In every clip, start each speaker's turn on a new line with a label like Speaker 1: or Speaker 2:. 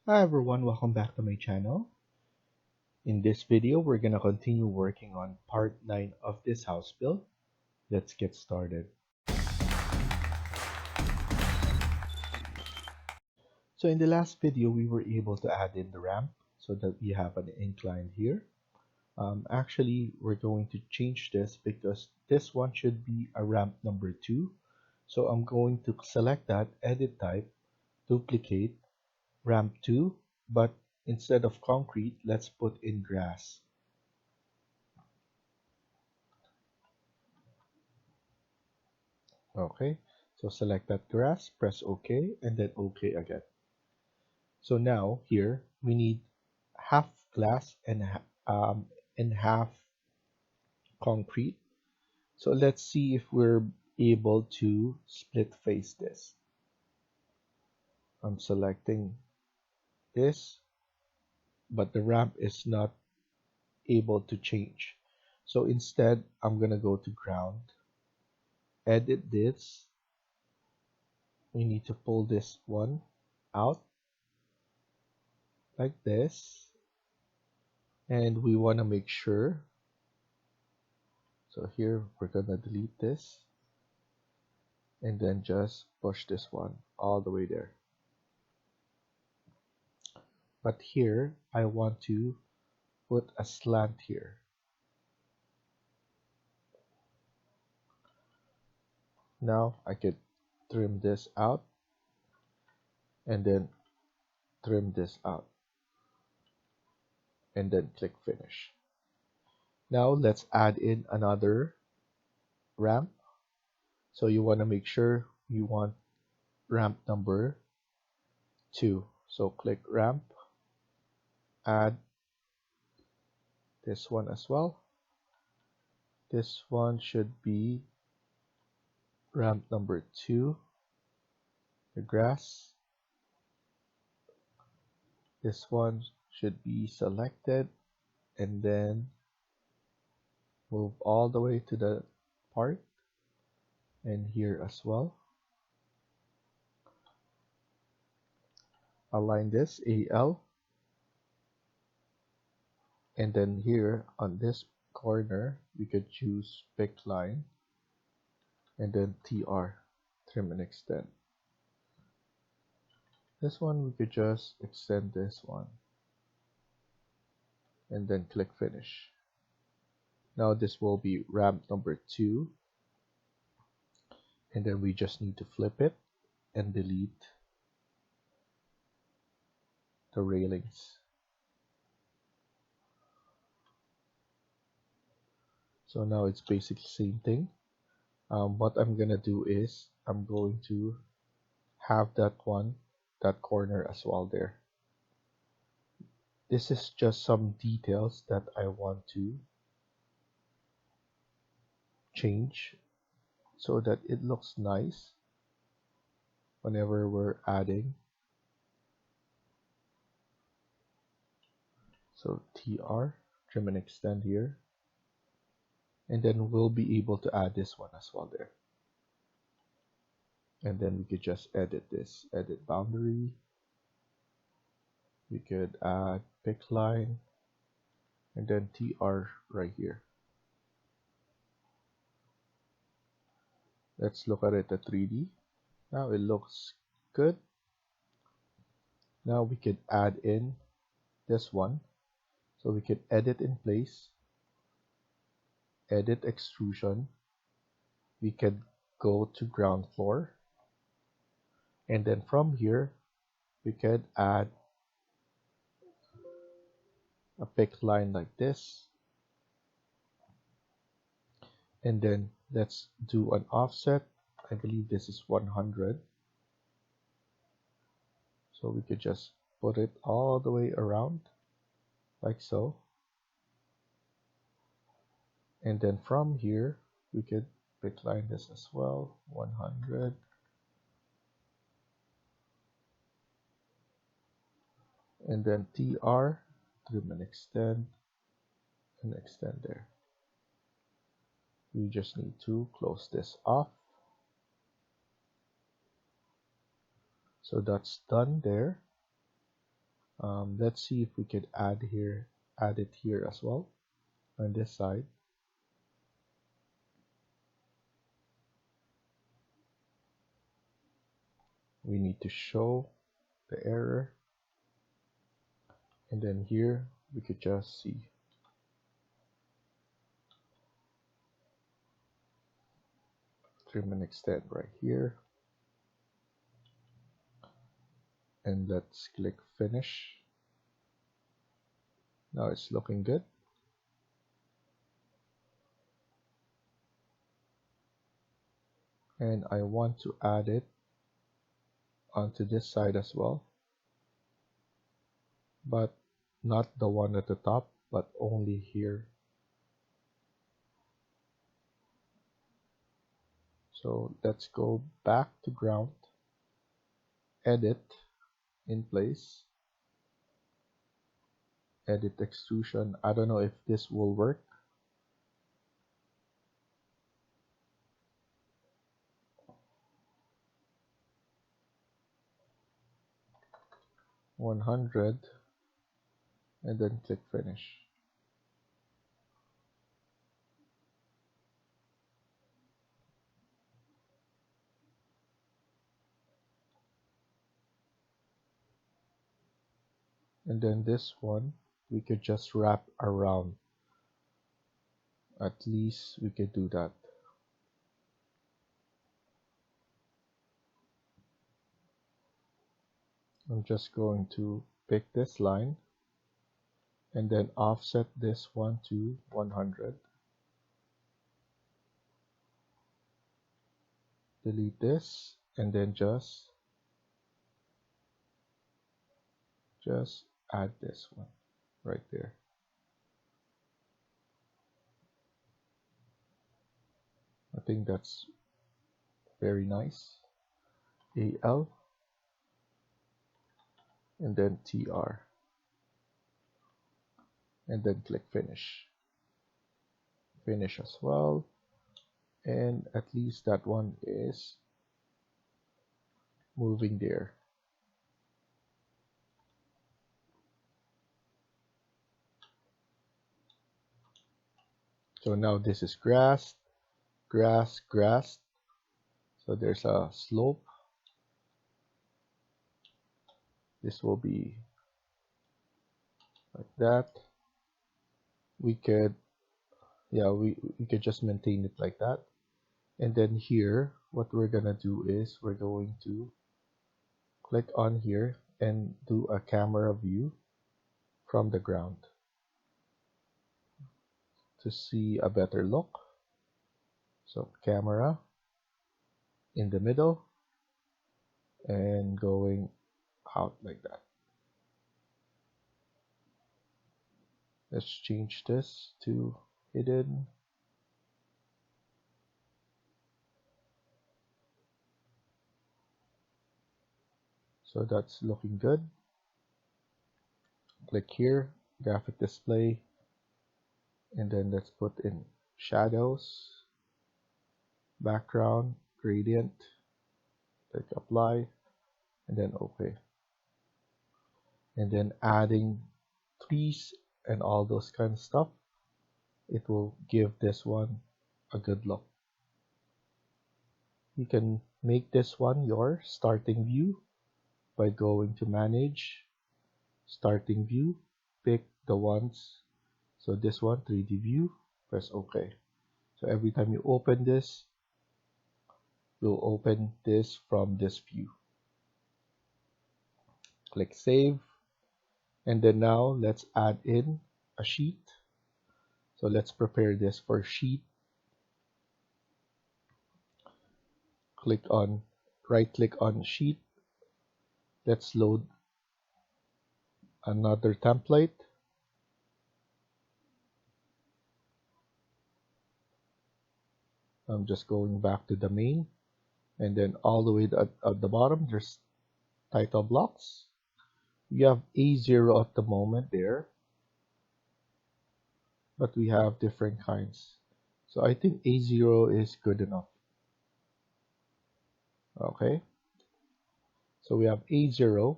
Speaker 1: Hi everyone, welcome back to my channel. In this video, we're gonna continue working on part 9 of this house build. Let's get started. So in the last video, we were able to add in the ramp so that we have an incline here. Actually, we're going to change this because this one should be a ramp number 2. So I'm going to select that, edit type, duplicate, ramp 2, but instead of concrete, let's put in grass. Okay, so select that grass, press OK, and then OK again. So now here we need half glass and half concrete. So let's see if we're able to split face this. I'm selecting this, but the ramp is not able to change. So instead, I'm gonna go to ground, edit this. We need to pull this one out like this, and we want to make sure. So here we're gonna delete this and then just push this one all the way there. But here I want to put a slant here. Now I could trim this out and then trim this out and then click finish. Now let's add in another ramp. So you want to make sure you want ramp number 2. So click ramp, add this one as well. This one should be ramp number 2, the grass. This one should be selected and then move all the way to the part and here as well. Align this AL, and then here on this corner we could choose pick line and then TR, trim and extend. This one we could just extend this one and then click finish. Now this will be ramp number 2, and then we just need to flip it and delete the railings. So now it's basically the same thing. What I'm gonna do is I'm going to have that corner as well there. This is just some details that I want to change so that it looks nice whenever we're adding. So TR, trim and extend here, and then we'll be able to add this one as well there. And then we could just edit this, edit boundary. We could add pick line and then TR right here. Let's look at it at 3D. Now it looks good. Now we could add in this one. So we could edit in place, edit extrusion. We could go to ground floor. And then from here, we could add a pick line like this. And then let's do an offset. I believe this is 100. So we could just put it all the way around like so. And then from here, we could pick line this as well, 100. And then TR, trim and extend there. We just need to close this off. So that's done there. Let's see if we could add it here as well on this side. We need to show the error, and then here we could just see. Trim and extend right here, and let's click finish. Now it's looking good. And I want to add it onto this side as well, but not the one at the top, but only here. So let's go back to ground, edit in place, edit extrusion. I don't know if this will work. $100, and then click finish. And then this one we could just wrap around. At least we could do that. I'm just going to pick this line and then offset this one to 100. Delete this, and then just add this one right there. I think that's very nice. AL, and then TR, and then click finish. Finish as well, and at least that one is moving there. So now this is grass, grass, grass. So there's a slope. This will be like that. We could, yeah, we could just maintain it like that. And then here, what we're gonna do is we're going to click on here and do a camera view from the ground to see a better look. So camera in the middle and going out like that. Let's change this to hidden. So that's looking good. Click here, graphic display, and then let's put in shadows, background, gradient, click apply, and then OK. And then adding trees and all those kind of stuff, it will give this one a good look. You can make this one your starting view by going to manage, starting view, pick the ones. So this one, 3D view, press OK. So every time you open this, you'll open this from this view. Click save. And then now let's add in a sheet. So let's prepare this for sheet. Right click on sheet. Let's load another template. I'm just going back to the main, and then all the way at the bottom there's title blocks. We have A0 at the moment there, but we have different kinds. So I think A0 is good enough. Okay, so we have A0,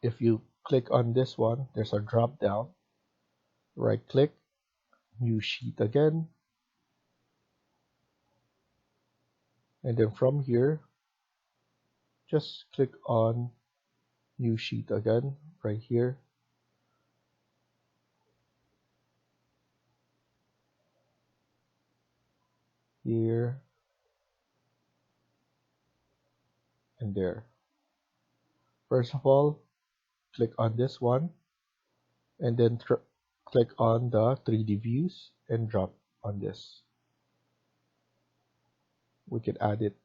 Speaker 1: if you click on this one, there's a drop down. Right click, new sheet again. And then from here, just click on new sheet again, right here. Here and there. First of all, click on this one and then click on the 3D views and drop on this. We can add it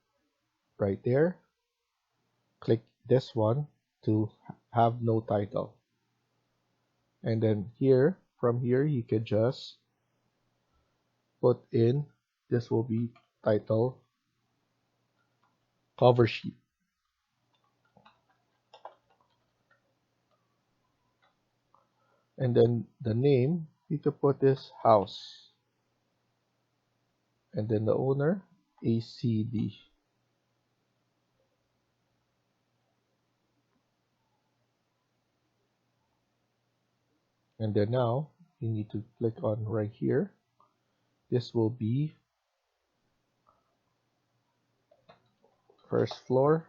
Speaker 1: right there. Click this one to have no title. And then here, from here, you can just put in, this will be title cover sheet. And then the name, you can put this house. And then the owner, ACD. And then now, you need to click on right here. This will be first floor.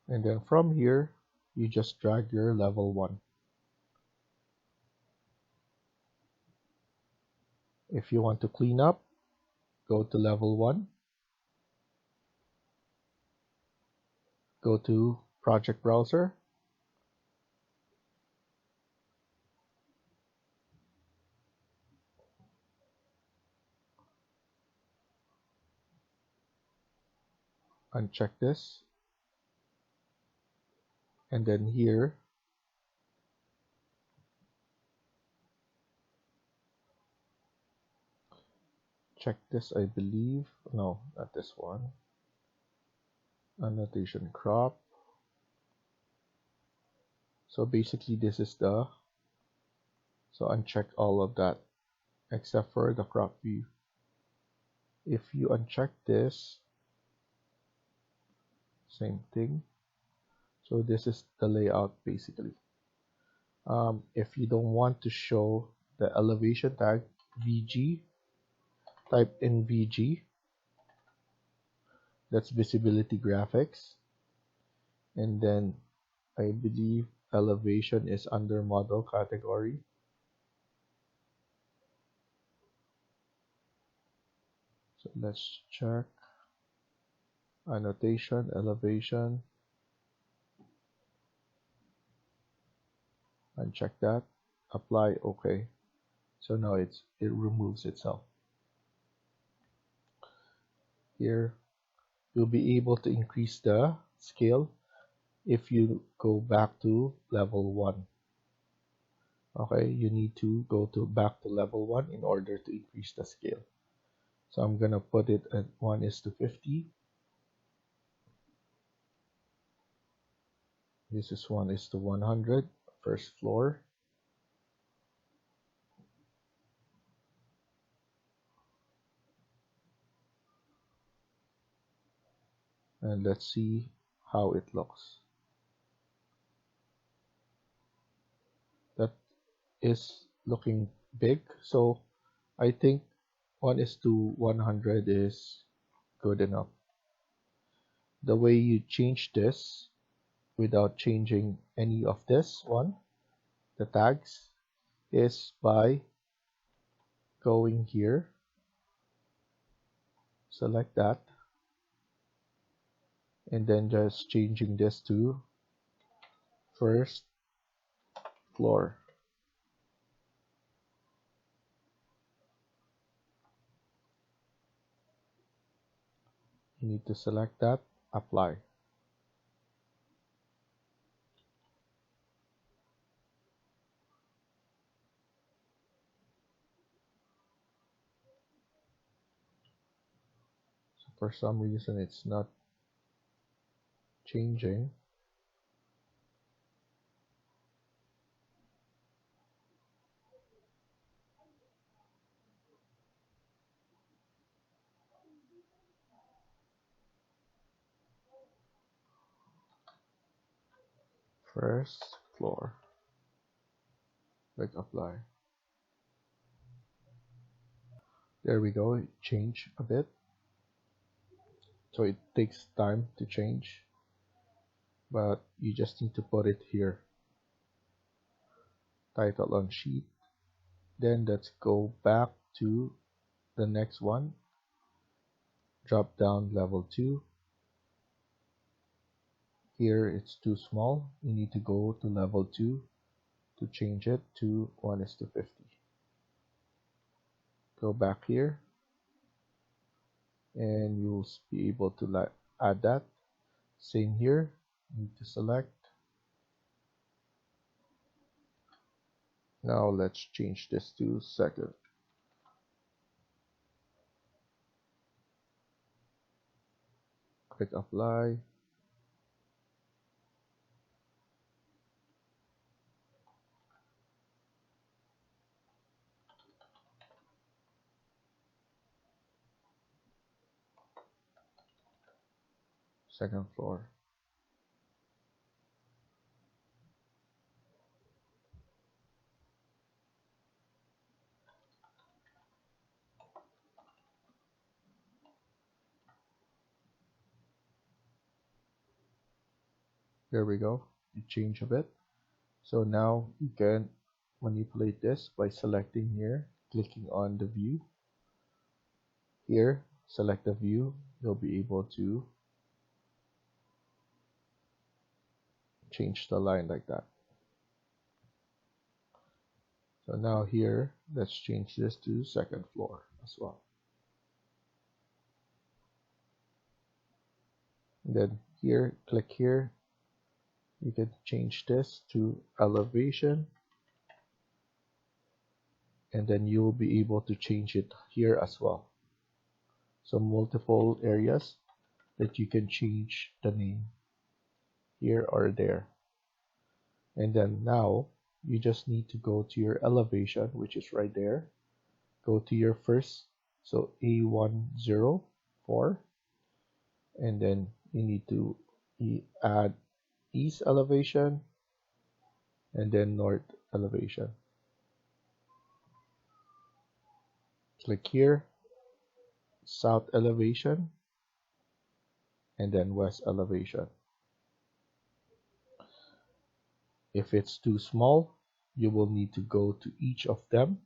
Speaker 1: And then from here, you just drag your level 1. If you want to clean up, go to level 1. Go to project browser. Uncheck this. And then here, check this, I believe. No, not this one. Annotation crop. So basically this is the, so uncheck all of that except for the crop view. If you uncheck this, same thing. So this is the layout basically. If you don't want to show the elevation tag, VG, type in VG. That's visibility graphics. And then I believe elevation is under model category. So let's check annotation, elevation, uncheck that, apply, okay. So now it removes itself. Here you'll be able to increase the scale if you go back to level 1. Okay, you need to go back to level 1 in order to increase the scale. So I'm gonna put it at 1:50. This is 1:100, first floor. And let's see how it looks. That is looking big, so I think 1:100 is good enough. The way you change this without changing any of this one, the tags, is by going here, select that, and then just changing this to first floor. You need to select that, apply. So for some reason it's not changing. Press floor. Click apply. There we go. It changed a bit. So it takes time to change, but you just need to put it here. Title on sheet. Then let's go back to the next one. Drop down level 2. Here it's too small. You need to go to level 2 to change it to 1:50. Go back here and you'll be able to add that. Same here. You need to select. Now let's change this to second. Click apply. Second floor. There we go. It changed a bit. So now you can manipulate this by selecting here, clicking on the view. Here, select the view. You'll be able to change the line like that. So now here, let's change this to second floor as well. And then here, click here. You can change this to elevation. And then you will be able to change it here as well. So multiple areas that you can change the name here or there. And then now you just need to go to your elevation, which is right there. Go to your first, so A104, and then you need to add east elevation and then north elevation. Click here, south elevation, and then west elevation. If it's too small, you will need to go to each of them,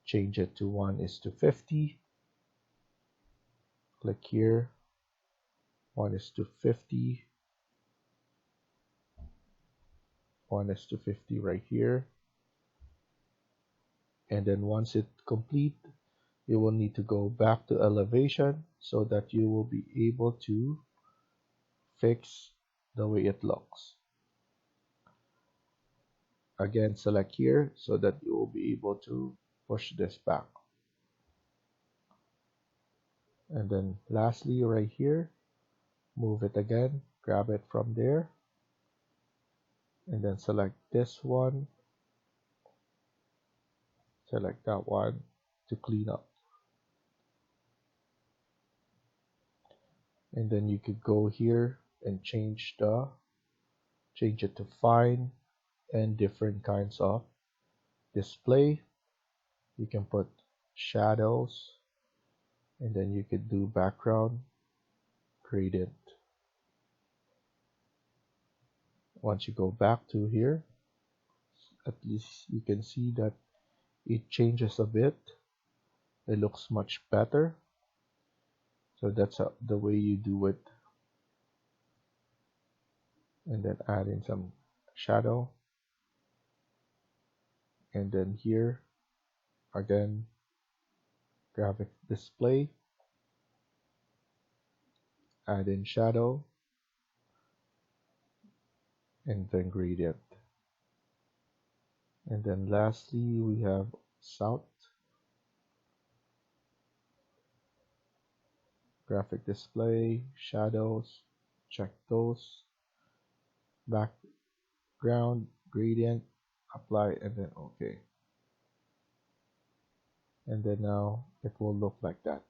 Speaker 1: change it to 1:50. Click here, 1:50, 1:50 right here. And then once it's complete, you will need to go back to elevation so that you will be able to fix the way it looks. Again, select here so that you will be able to push this back. And then lastly, right here, move it again, grab it from there, and then select this one, select that one to clean up. And then you could go here and change it to fine and different kinds of display. You can put shadows, and then you could do background, gradient. Once you go back to here, at least you can see that it changes a bit. It looks much better. So that's the way you do it. And then add in some shadow. And then here, again, graphic display, add in shadow, and then gradient. And then lastly, we have south, graphic display, shadows, check those, background, gradient, apply, and then OK. And then now it will look like that.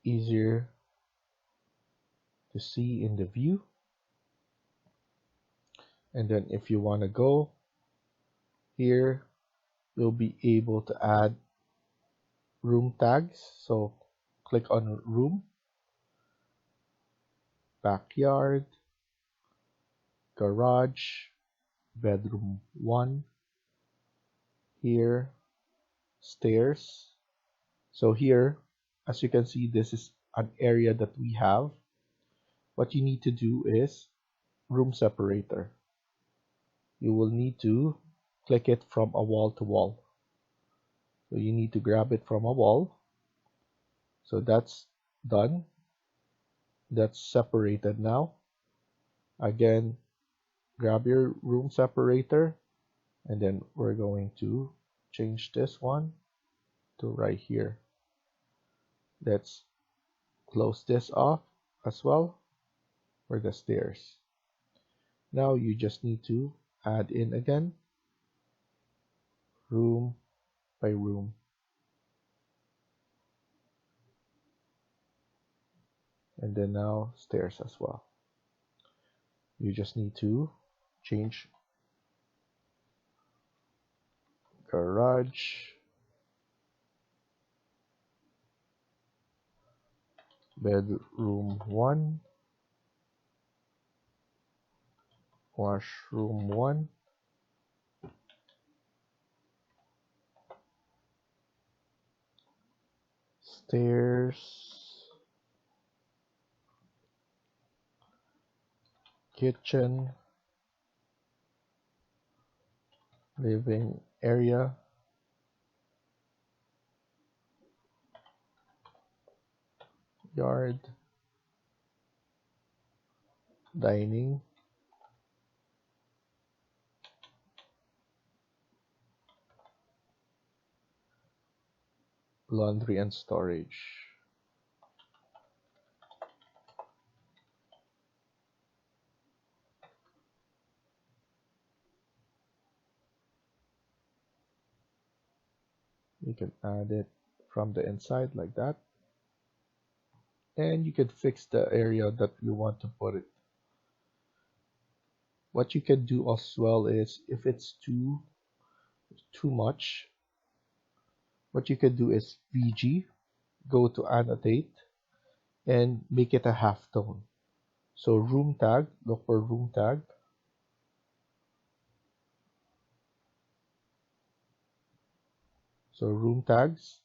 Speaker 1: Easier to see in the view. And then if you want to go here, you'll be able to add room tags. So click on room, backyard, garage, bedroom 1, here, stairs. So here, as you can see, this is an area that we have. What you need to do is room separator. You will need to click it from a wall to wall. So you need to grab it from a wall. So that's done. That's separated now. Again, grab your room separator, and then we're going to change this one to right here. Let's close this off as well for the stairs. Now you just need to add in again room by room. And then now stairs as well. You just need to change garage, bedroom 1, washroom 1, stairs, kitchen, living area, yard, dining, laundry and storage. You can add it from the inside like that. And you can fix the area that you want to put it. What you can do as well is if it's too much, what you can do is VG, go to annotate, and make it a halftone. So room tag, look for room tag. So room tags,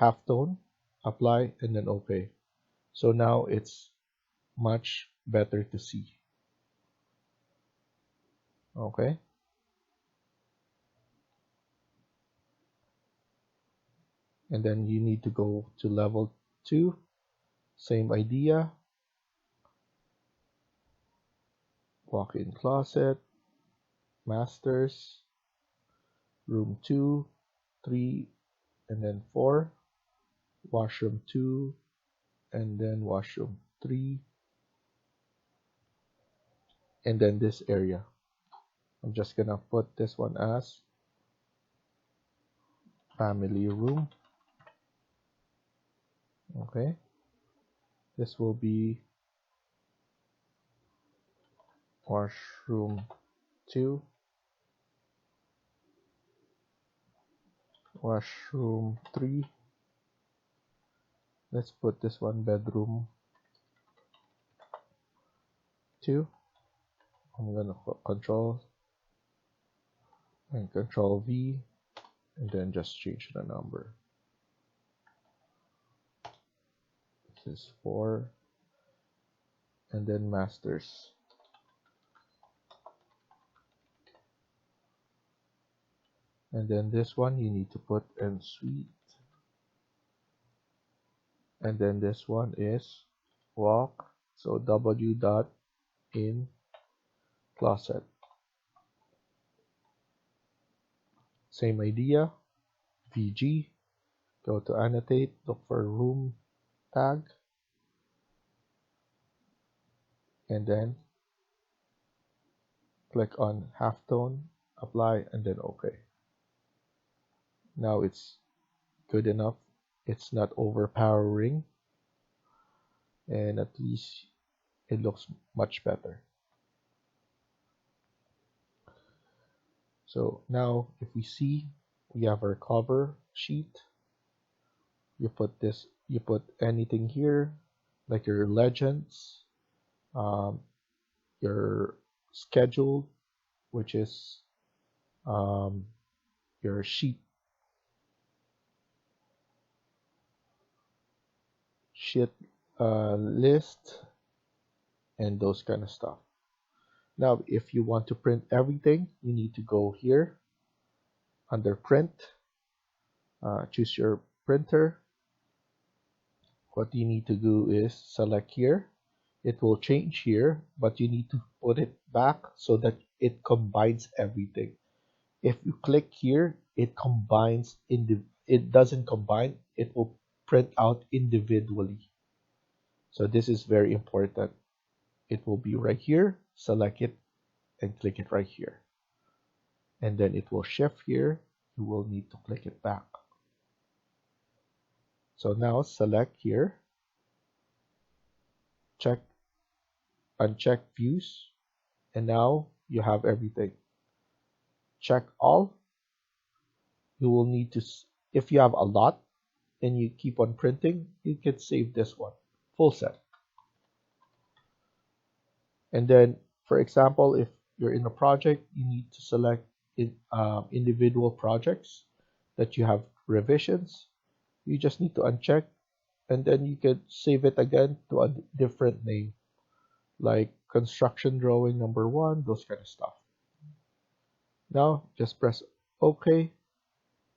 Speaker 1: halftone, apply, and then OK. So now it's much better to see. Okay. And then you need to go to level 2. Same idea. Walk-in closet, masters, room 2, 3, and then 4, washroom 2, and then washroom 3, and then this area. I'm just gonna put this one as family room. Okay. This will be washroom 2, washroom 3. Let's put this one bedroom 2. I'm gonna control V and then just change the number. This is 4, and then masters. And then this one you need to put en suite. And then this one is walk. So W dot in closet. Same idea. VG. Go to annotate. Look for room tag. And then click on halftone. Apply and then OK. Now it's good enough. It's not overpowering. And at least it looks much better. So now if we see, we have our cover sheet. You put anything here, like your legends, um, your schedule, which is um, your sheet list, and those kind of stuff. Now, if you want to print everything, you need to go here under print, choose your printer. What you need to do is select here. It will change here, but you need to put it back so that it combines everything. If you click here, it doesn't combine, it will print out individually. So this is very important. It will be right here, select it and click it right here. And then it will shift here. You will need to click it back. So now select here, check, uncheck views, and now you have everything. Check all. You will need to, if you have a lot and you keep on printing, you can save this one, full set. And then, for example, if you're in a project, you need to select individual projects that you have revisions. You just need to uncheck, and then you can save it again to a different name, like construction drawing number 1, those kind of stuff. Now just press OK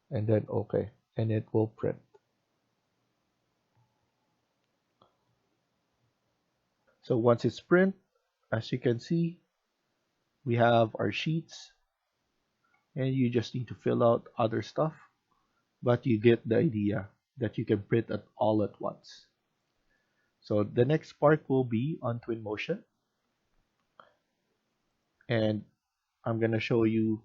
Speaker 1: and then OK, and it will print. So once it's print, as you can see, we have our sheets, and you just need to fill out other stuff, but you get the idea that you can print it all at once. So the next part will be on Twinmotion, and I'm going to show you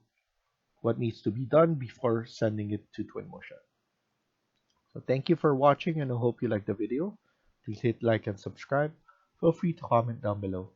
Speaker 1: what needs to be done before sending it to Twinmotion. So thank you for watching, and I hope you liked the video. Please hit like and subscribe. Feel free to comment down below.